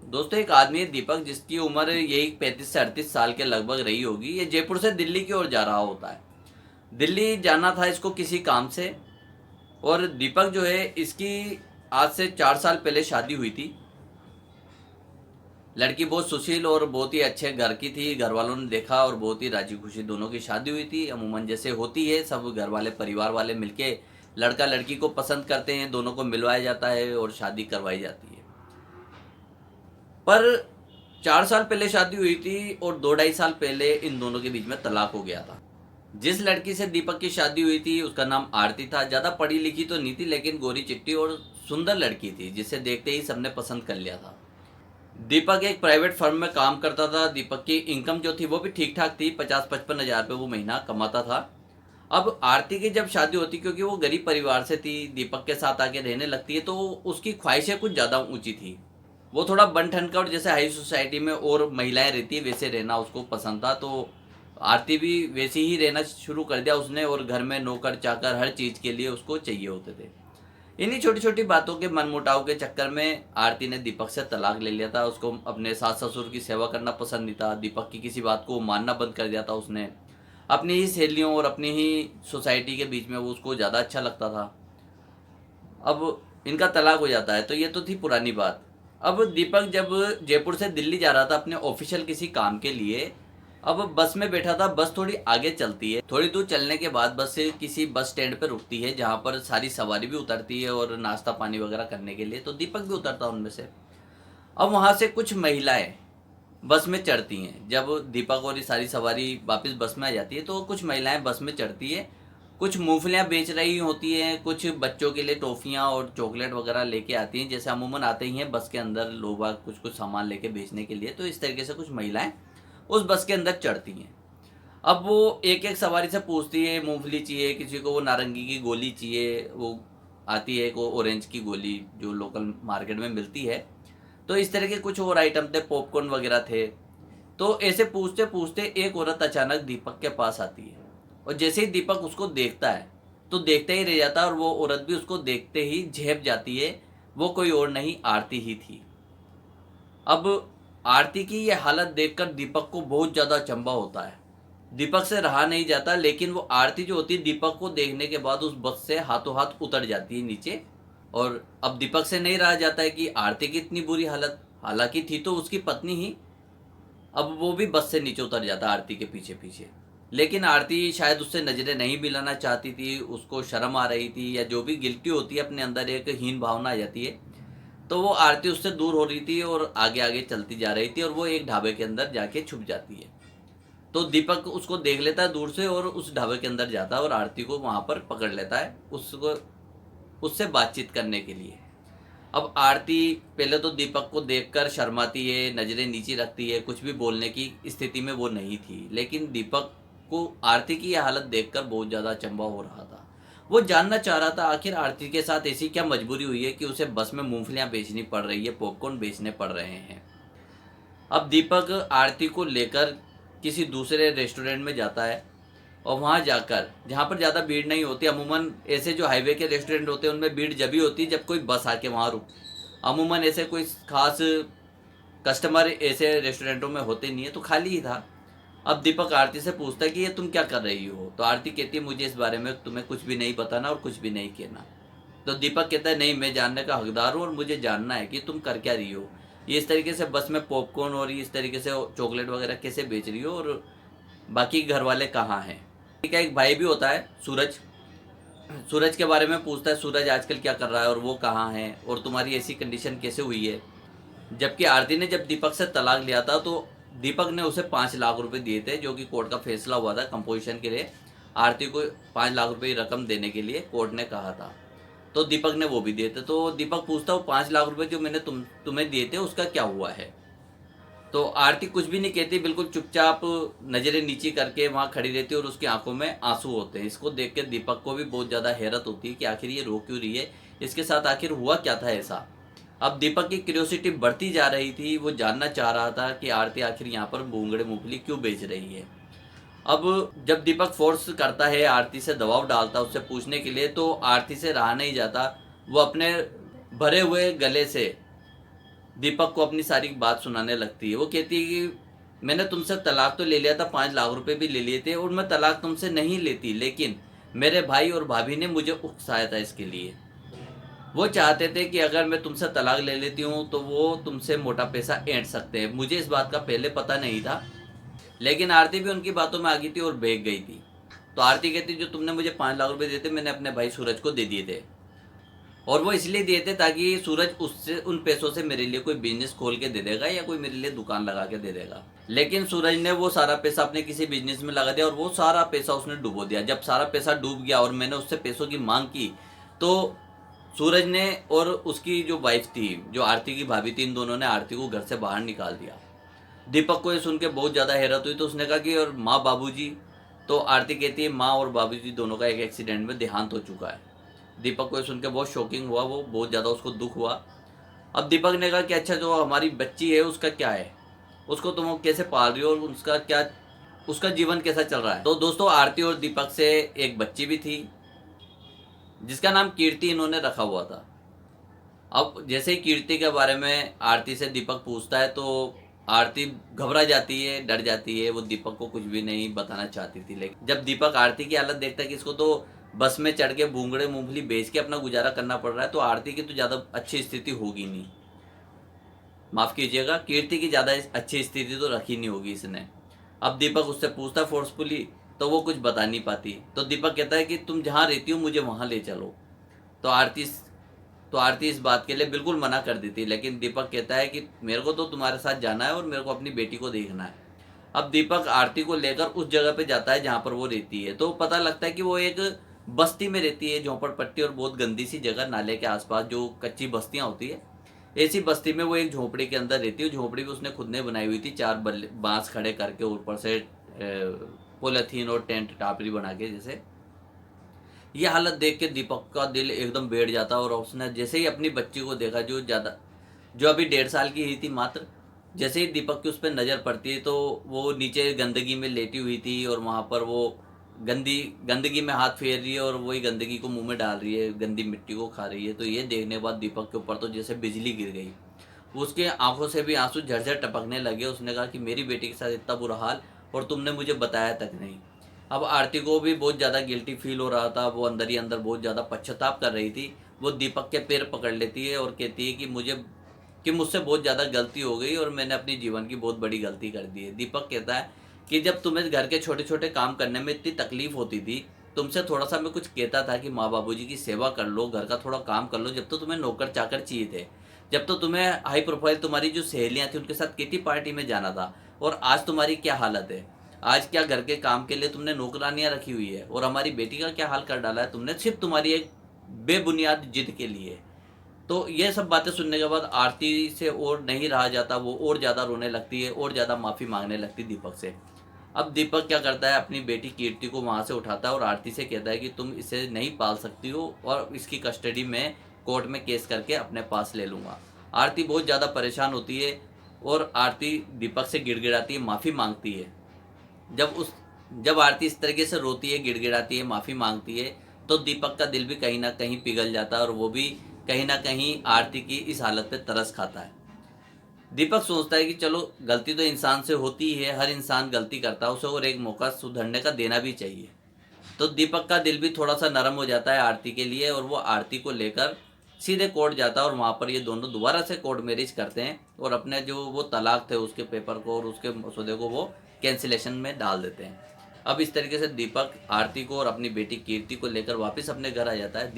दोस्तों एक आदमी है दीपक, जिसकी उम्र यही 35 से 38 साल के लगभग रही होगी। ये जयपुर से दिल्ली की ओर जा रहा होता है। दिल्ली जाना था इसको किसी काम से। और दीपक जो है, इसकी आज से 4 साल पहले शादी हुई थी। लड़की बहुत सुशील और बहुत ही अच्छे घर की थी। घर वालों ने देखा और बहुत ही राजी खुशी दोनों की शादी हुई थी। अमूमन जैसे होती है, सब घर वाले परिवार वाले मिलके लड़का लड़की को पसंद करते हैं, दोनों को मिलवाया जाता है और शादी करवाई जाती है। पर 4 साल पहले शादी हुई थी और 2-2.5 साल पहले इन दोनों के बीच में तलाक हो गया था। जिस लड़की से दीपक की शादी हुई थी उसका नाम आरती था। ज़्यादा पढ़ी लिखी तो नहीं थी, लेकिन गोरी चिट्टी और सुंदर लड़की थी, जिसे देखते ही सबने पसंद कर लिया था। दीपक एक प्राइवेट फर्म में काम करता था। दीपक की इनकम जो थी वो भी ठीक ठाक थी, 50-55 हज़ार रुपये वो महीना कमाता था। अब आरती की जब शादी होती, क्योंकि वो गरीब परिवार से थी, दीपक के साथ आके रहने लगती है, तो उसकी ख्वाहिशें कुछ ज़्यादा ऊंची थी। वो थोड़ा बन ठन का और जैसे हाई सोसाइटी में और महिलाएं रहती है वैसे रहना उसको पसंद था। तो आरती भी वैसे ही रहना शुरू कर दिया उसने, और घर में नौकर चाकर हर चीज़ के लिए उसको चाहिए होते थे। इन्हीं छोटी छोटी बातों के मनमुटाव के चक्कर में आरती ने दीपक से तलाक ले लिया था। उसको अपने सास ससुर की सेवा करना पसंद नहीं था। दीपक की किसी बात को मानना बंद कर दिया था उसने। अपनी ही सहेलियों और अपनी ही सोसाइटी के बीच में वो उसको ज़्यादा अच्छा लगता था। अब इनका तलाक हो जाता है। तो ये तो थी पुरानी बात। अब दीपक जब जयपुर से दिल्ली जा रहा था अपने ऑफिशियल किसी काम के लिए, अब बस में बैठा था। बस थोड़ी आगे चलती है। थोड़ी दूर चलने के बाद बस से किसी बस स्टैंड पर रुकती है, जहाँ पर सारी सवारी भी उतरती है और नाश्ता पानी वगैरह करने के लिए। तो दीपक भी उतरता उनमें से। अब वहाँ से कुछ महिलाएं बस में चढ़ती हैं। जब दीपक और ये सारी सवारी वापस बस में आ जाती है तो कुछ महिलाएं बस में चढ़ती है। कुछ मूंगफलियां बेच रही होती हैं, कुछ बच्चों के लिए टॉफियां और चॉकलेट वगैरह लेके आती हैं, जैसे अमूमन आते ही हैं बस के अंदर लोग बाग कुछ कुछ सामान लेके बेचने के लिए। तो इस तरीके से कुछ महिलाएं उस बस के अंदर चढ़ती हैं। अब वो एक एक सवारी से पूछती है, मूंगफली चाहिए, किसी को वो नारंगी की गोली चाहिए, वो आती है एक वो ऑरेंज की गोली जो लोकल मार्केट में मिलती है। तो इस तरह के कुछ और आइटम थे, पॉपकॉर्न वगैरह थे। तो ऐसे पूछते पूछते एक औरत अचानक दीपक के पास आती है, और जैसे ही दीपक उसको देखता है तो देखते ही रह जाता है, और वो औरत भी उसको देखते ही झेप जाती है। वो कोई और नहीं, आरती ही थी। अब आरती की ये हालत देखकर दीपक को बहुत ज़्यादा अचंभा होता है। दीपक से रहा नहीं जाता, लेकिन वो आरती जो होती है दीपक को देखने के बाद उस बस से हाथों हाथ उतर जाती है नीचे। और अब दीपक से नहीं रहा जाता है कि आरती की इतनी बुरी हालत, हालांकि थी तो उसकी पत्नी ही। अब वो भी बस से नीचे उतर जाता आरती के पीछे पीछे। लेकिन आरती शायद उससे नजरें नहीं मिलाना चाहती थी, उसको शर्म आ रही थी, या जो भी गिल्टी होती है अपने अंदर एक हीन भावना आ जाती है। तो वो आरती उससे दूर हो रही थी और आगे आगे चलती जा रही थी, और वो एक ढाबे के अंदर जाके छुप जाती है। तो दीपक उसको देख लेता है दूर से और उस ढाबे के अंदर जाता है और आरती को वहां पर पकड़ लेता है, उसको उससे बातचीत करने के लिए। अब आरती पहले तो दीपक को देखकर शर्माती है, नजरें नीचे रखती है, कुछ भी बोलने की स्थिति में वो नहीं थी। लेकिन दीपक को आरती की यह हालत देखकर बहुत ज़्यादा अचंभा हो रहा था। वो जानना चाह रहा था आखिर आरती के साथ ऐसी क्या मजबूरी हुई है कि उसे बस में मूंगफलियां बेचनी पड़ रही है, पॉपकॉर्न बेचने पड़ रहे हैं। अब दीपक आरती को लेकर किसी दूसरे रेस्टोरेंट में जाता है, और वहाँ जाकर जहाँ पर ज़्यादा भीड़ नहीं होती, अमूमन ऐसे जो हाईवे के रेस्टोरेंट होते हैं उनमें भीड़ जब भी होती है जब कोई बस आके वहाँ रुक। अमूमन ऐसे कोई खास कस्टमर ऐसे रेस्टोरेंटों में होते नहीं है, तो खाली ही था। अब दीपक आरती से पूछता है कि ये तुम क्या कर रही हो। तो आरती कहती है मुझे इस बारे में तुम्हें कुछ भी नहीं बताना और कुछ भी नहीं कहना। तो दीपक कहता है नहीं, मैं जानने का हकदार हूँ और मुझे जानना है कि तुम कर क्या रही हो। ये इस तरीके से बस में पॉपकॉर्न और इस तरीके से चॉकलेट वगैरह कैसे बेच रही हो, और बाकी घर वाले कहाँ हैं। ठीक है, एक भाई भी होता है सूरज। सूरज के बारे में पूछता है, सूरज आजकल क्या कर रहा है और वो कहाँ है, और तुम्हारी ऐसी कंडीशन कैसे हुई है। जबकि आरती ने जब दीपक से तलाक लिया था तो दीपक ने उसे 5 लाख रुपए दिए थे, जो कि कोर्ट का फैसला हुआ था कंपोजिशन के लिए। आरती को 5 लाख रुपए की रकम देने के लिए कोर्ट ने कहा था। तो दीपक ने वो भी दिए थे। तो दीपक पूछता वो 5 लाख रुपए जो मैंने तुम्हें दिए थे उसका क्या हुआ है। तो आरती कुछ भी नहीं कहती, बिल्कुल चुपचाप नजरें नीची करके वहां खड़ी रहती है, और उसकी आंखों में आंसू होते हैं। इसको देख के दीपक को भी बहुत ज़्यादा हैरत होती है कि आखिर ये रो क्यों रही है, इसके साथ आखिर हुआ क्या था ऐसा। अब दीपक की क्यूरियोसिटी बढ़ती जा रही थी, वो जानना चाह रहा था कि आरती आखिर यहाँ पर मूंगड़े मूंगफली क्यों बेच रही है। अब जब दीपक फोर्स करता है, आरती से दबाव डालता है उससे पूछने के लिए, तो आरती से रहा नहीं जाता। वो अपने भरे हुए गले से दीपक को अपनी सारी बात सुनाने लगती है। वो कहती है कि मैंने तुमसे तलाक तो ले लिया था, 5 लाख रुपए भी ले लिए थे, और मैं तलाक तुमसे नहीं लेती, लेकिन मेरे भाई और भाभी ने मुझे उकसाया था इसके लिए। वो चाहते थे कि अगर मैं तुमसे तलाक ले लेती हूँ तो वो तुमसे मोटा पैसा ऐंठ सकते हैं। मुझे इस बात का पहले पता नहीं था, लेकिन आरती भी उनकी बातों में आ गई थी और भाग गई थी। तो आरती कहती जो तुमने मुझे 5 लाख रुपए दिए थे, मैंने अपने भाई सूरज को दे दिए थे, और वो इसलिए दिए थे ताकि सूरज उससे उन पैसों से मेरे लिए कोई बिजनेस खोल के दे देगा या कोई मेरे लिए दुकान लगा के दे देगा। लेकिन सूरज ने वो सारा पैसा अपने किसी बिजनेस में लगा दिया और वो सारा पैसा उसने डुबो दिया। जब सारा पैसा डूब गया और मैंने उससे पैसों की मांग की, तो सूरज ने और उसकी जो वाइफ थी, जो आरती की भाभी थी, इन दोनों ने आरती को घर से बाहर निकाल दिया। दीपक को ये सुन के बहुत ज़्यादा हैरत हुई, तो उसने कहा कि और माँ बाबूजी? तो आरती कहती है माँ और बाबूजी दोनों का एक एक्सीडेंट में देहांत हो चुका है। दीपक को ये सुन के बहुत शॉकिंग हुआ, वो बहुत ज़्यादा उसको दुख हुआ। अब दीपक ने कहा कि अच्छा जो हमारी बच्ची है उसका क्या है, उसको तुम कैसे पाल रही हो और उसका क्या, उसका जीवन कैसा चल रहा है। तो दोस्तों आरती और दीपक से एक बच्ची भी थी जिसका नाम कीर्ति इन्होंने रखा हुआ था। अब जैसे ही कीर्ति के बारे में आरती से दीपक पूछता है तो आरती घबरा जाती है, डर जाती है। वो दीपक को कुछ भी नहीं बताना चाहती थी, लेकिन जब दीपक आरती की हालत देखता है कि इसको तो बस में चढ़ के भूंगड़े मूंगफली बेच के अपना गुजारा करना पड़ रहा है, तो आरती की तो ज़्यादा अच्छी स्थिति होगी नहीं, माफ़ कीजिएगा, कीर्ति की ज़्यादा अच्छी स्थिति तो रखी नहीं होगी इसने। अब दीपक उससे पूछता फोर्सफुली, तो वो कुछ बता नहीं पाती। तो दीपक कहता है कि तुम जहाँ रहती हो मुझे वहाँ ले चलो। तो आरती इस बात के लिए बिल्कुल मना कर देती, लेकिन दीपक कहता है कि मेरे को तो तुम्हारे साथ जाना है और मेरे को अपनी बेटी को देखना है। अब दीपक आरती को लेकर उस जगह पे जाता है जहाँ पर वो रहती है, तो पता लगता है कि वो एक बस्ती में रहती है, झोपड़पट्टी और बहुत गंदी सी जगह, नाले के आसपास जो कच्ची बस्तियाँ होती है, ऐसी बस्ती में वो एक झोपड़ी के अंदर रहती है। झोपड़ी भी उसने खुद ने बनाई हुई थी, 4 बांस खड़े करके, ऊपर से पोलिथीन और टेंट टापरी बना के। जैसे ये हालत देख के दीपक का दिल एकदम बैठ जाता, और उसने जैसे ही अपनी बच्ची को देखा, जो अभी 1.5 साल की ही थी मात्र, जैसे ही दीपक की उस पर नज़र पड़ती है तो वो नीचे गंदगी में लेटी हुई थी और वहाँ पर वो गंदगी में हाथ फेर रही है और वही गंदगी को मुंह में डाल रही है, गंदी मिट्टी को खा रही है। तो ये देखने के बाद दीपक के ऊपर तो जैसे बिजली गिर गई, उसके आंखों से भी आंसू झरझर टपकने लगे। उसने कहा कि मेरी बेटी के साथ इतना बुरा हाल और तुमने मुझे बताया तक नहीं। अब आरती को भी बहुत ज़्यादा गिल्टी फील हो रहा था, वो अंदर ही अंदर बहुत ज़्यादा पश्चाताप कर रही थी। वो दीपक के पैर पकड़ लेती है और कहती है कि मुझसे बहुत ज़्यादा गलती हो गई और मैंने अपनी जीवन की बहुत बड़ी गलती कर दी है। दीपक कहता है कि जब तुम्हें घर के छोटे छोटे काम करने में इतनी तकलीफ होती थी, तुमसे थोड़ा सा मैं कुछ कहता था कि माँ बाबूजी की सेवा कर लो, घर का थोड़ा काम कर लो, जब तो तुम्हें नौकर चाकर चाहिए थे, जब तो तुम्हें हाई प्रोफाइल तुम्हारी जो सहेलियाँ थी उनके साथ किटी पार्टी में जाना था, और आज तुम्हारी क्या हालत है। आज क्या घर के काम के लिए तुमने नौकरानियां रखी हुई है, और हमारी बेटी का क्या हाल कर डाला है तुमने, सिर्फ तुम्हारी एक बेबुनियाद जिद के लिए। तो ये सब बातें सुनने के बाद आरती से और नहीं रहा जाता, वो और ज़्यादा रोने लगती है और ज़्यादा माफ़ी मांगने लगती दीपक से। अब दीपक क्या करता है, अपनी बेटी कीर्ति को वहाँ से उठाता है और आरती से कहता है कि तुम इसे नहीं पाल सकती हो और इसकी कस्टडी में कोर्ट में केस करके अपने पास ले लूँगा। आरती बहुत ज़्यादा परेशान होती है और आरती दीपक से गिड़गिड़ाती है, माफ़ी मांगती है। जब आरती इस तरीके से रोती है, गिड़गिड़ाती है, माफ़ी मांगती है, तो दीपक का दिल भी कहीं ना कहीं पिघल जाता है और वो भी कहीं ना कहीं आरती की इस हालत पे तरस खाता है। दीपक सोचता है कि चलो गलती तो इंसान से होती ही है, हर इंसान गलती करता है, उसे और एक मौका सुधरने का देना भी चाहिए। तो दीपक का दिल भी थोड़ा सा नरम हो जाता है आरती के लिए, और वो आरती को लेकर सीधे कोर्ट जाता है और वहाँ पर ये दोनों दोबारा से कोर्ट मैरिज करते हैं और अपने जो वो तलाक थे उसके पेपर को और उसके मसौदे को वो कैंसिलेशन में डाल देते हैं। अब इस तरीके से दीपक आरती को और अपनी बेटी कीर्ति को लेकर वापस अपने घर आ जाता है।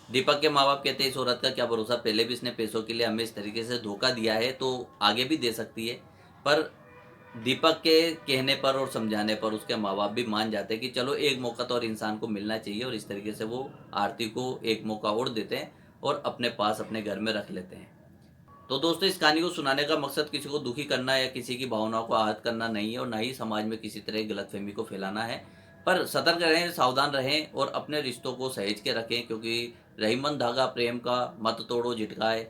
दीपक के माँ बाप कहते हैं इस औरत का क्या भरोसा, पहले भी इसने पैसों के लिए हमें इस तरीके से धोखा दिया है तो आगे भी दे सकती है। पर दीपक के कहने पर और समझाने पर उसके माँ बाप भी मान जाते हैं कि चलो एक मौका तो और इंसान को मिलना चाहिए, और इस तरीके से वो आरती को एक मौका और देते हैं और अपने पास अपने घर में रख लेते हैं। तो दोस्तों इस कहानी को सुनाने का मकसद किसी को दुखी करना या किसी की भावनाओं को आहत करना नहीं है, और ना ही समाज में किसी तरह की गलतफहमी को फैलाना है। पर सतर्क रहें, सावधान रहें और अपने रिश्तों को सहेज के रखें, क्योंकि रहीमन धागा प्रेम का मत तोड़ो झिटकाए,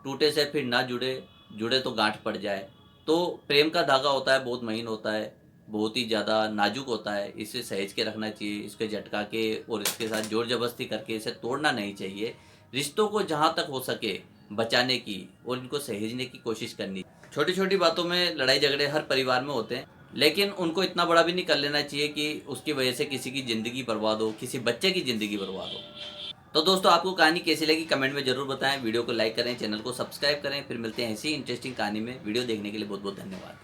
टूटे से फिर ना जुड़े, जुड़े तो गांठ पड़ जाए। तो प्रेम का धागा होता है, बहुत महीन होता है, बहुत ही ज़्यादा नाजुक होता है, इसे सहेज के रखना चाहिए, इसके झटका के और इसके साथ जोर जबरदस्ती करके इसे तोड़ना नहीं चाहिए। रिश्तों को जहाँ तक हो सके बचाने की और इनको सहेजने की कोशिश करनी। छोटी छोटी बातों में लड़ाई झगड़े हर परिवार में होते हैं, लेकिन उनको इतना बड़ा भी नहीं कर लेना चाहिए कि उसकी वजह से किसी की ज़िंदगी बर्बाद हो, किसी बच्चे की ज़िंदगी बर्बाद हो। तो दोस्तों, आपको कहानी कैसी लगी कमेंट में ज़रूर बताएं। वीडियो को लाइक करें, चैनल को सब्सक्राइब करें। फिर मिलते हैं ऐसी इंटरेस्टिंग कहानी में। वीडियो देखने के लिए बहुत बहुत धन्यवाद।